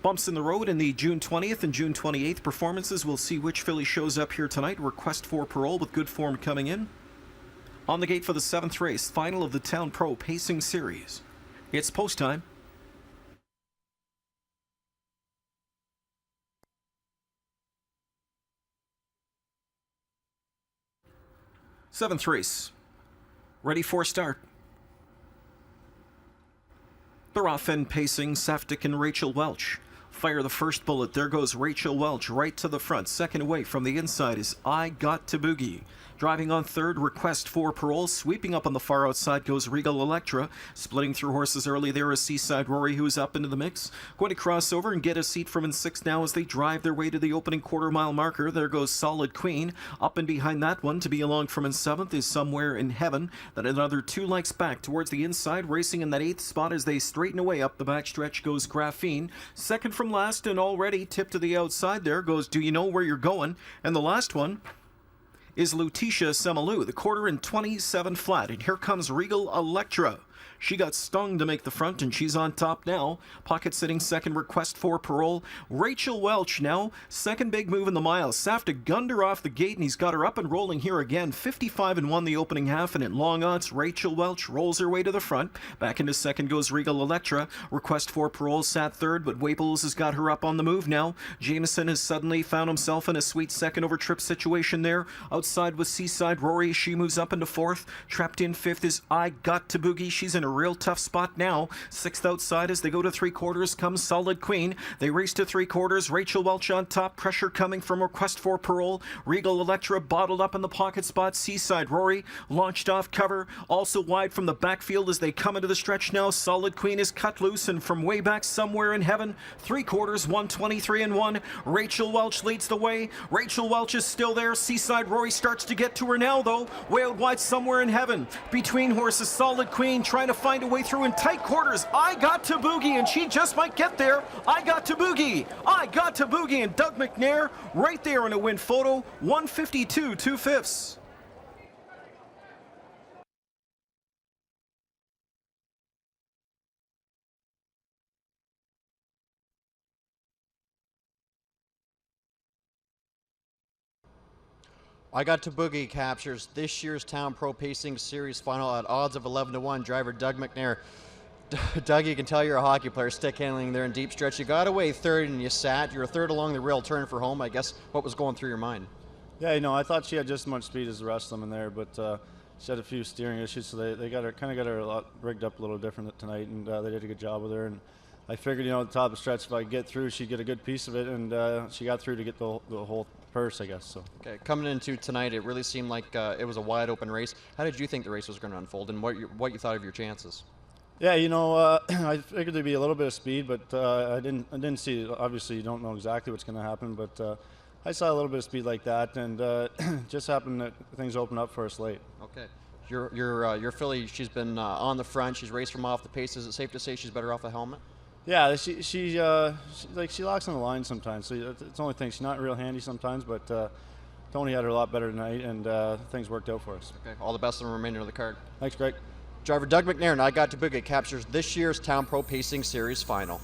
Bumps in the road in the June 20th and June 28th performances. We'll see which filly shows up here tonight. Request for Parole with good form coming in. On the gate for the 7th race, final of the Town Pro Pacing Series. It's post time. Seventh race. Ready for start. They're off and pacing, Safdie and Rachel Welch. Fire the first bullet. There goes Rachel Welch right to the front. Second away from the inside is I Got to Boogie. Driving on third, Request for Parole. Sweeping up on the far outside goes Regal Electra. Splitting through horses early there is Seaside Rory, who's up into the mix. Going to cross over and get a seat from in 6 now as they drive their way to the opening quarter-mile marker. There goes Solid Queen. Up and behind that one to be along from in 7th is Somewhere in Heaven. Then another 2 lengths back towards the inside. Racing in that 8th spot as they straighten away up the backstretch goes Graphene. Second from last and already tipped to the outside there goes Do You Know Where You're Going? And the last one is Lutetia Semalu, the quarter in 27 flat. And here comes Regal Electra. She got stung to make the front, and she's on top now. Pocket sitting second, Request for Parole. Rachel Welch now, second big move in the mile. Safdie gunned her off the gate, and he's got her up and rolling here again. 55-1 the opening half, and at long odds, Rachel Welch rolls her way to the front. Back into second goes Regal Electra. Request for Parole sat third, but Waples has got her up on the move now. Jameson has suddenly found himself in a sweet second over trip situation there. Outside with Seaside Rory, she moves up into fourth. Trapped in fifth is I Got to Boogie. She's in a real tough spot now. Sixth outside as they go to 3/4 comes Solid Queen. They race to 3/4. Rachel Welch on top. Pressure coming from Request for Parole. Regal Electra bottled up in the pocket spot. Seaside Rory launched off cover. Also wide from the backfield as they come into the stretch now. Solid Queen is cut loose, and from way back Somewhere in Heaven, 3/4, 123-1. Rachel Welch leads the way. Rachel Welch is still there. Seaside Rory starts to get to her now though. Way out wide Somewhere in Heaven. Between horses, Solid Queen trying to find a way through in tight quarters. I Got to Boogie, and she just might get there. I Got to Boogie. I Got to Boogie, and Doug McNair right there in a win photo. 152 2/5. I Got to Boogie captures this year's Town Pro Pacing Series final at odds of 11-1. Driver Doug McNair. Doug, you can tell you're a hockey player, stick handling there in deep stretch. You got away third and you sat. You're a third along the rail, turn for home. I guess what was going through your mind? Yeah, I thought she had just as much speed as the rest of them in there, but she had a few steering issues, so they got her a lot rigged up a little different tonight, and they did a good job with her. And I figured, at the top of the stretch, if I get through, she'd get a good piece of it, and she got through to get the whole purse, I guess. So. Okay, coming into tonight, it really seemed like it was a wide open race. How did you think the race was going to unfold, and what you thought of your chances? Yeah, I figured there'd be a little bit of speed, but I didn't see. Obviously, you don't know exactly what's going to happen, but I saw a little bit of speed like that, and just happened that things opened up for us late. Okay, your filly, she's been on the front. She's raced from off the pace. Is it safe to say she's better off a helmet? Yeah, she locks on the line sometimes. So it's the only thing. She's not real handy sometimes, but Tony had her a lot better tonight, and things worked out for us. Okay, all the best on the remainder of the card. Thanks, Greg. Driver Doug McNair and I Got to Boogie captures this year's Town Pro Pacing Series final.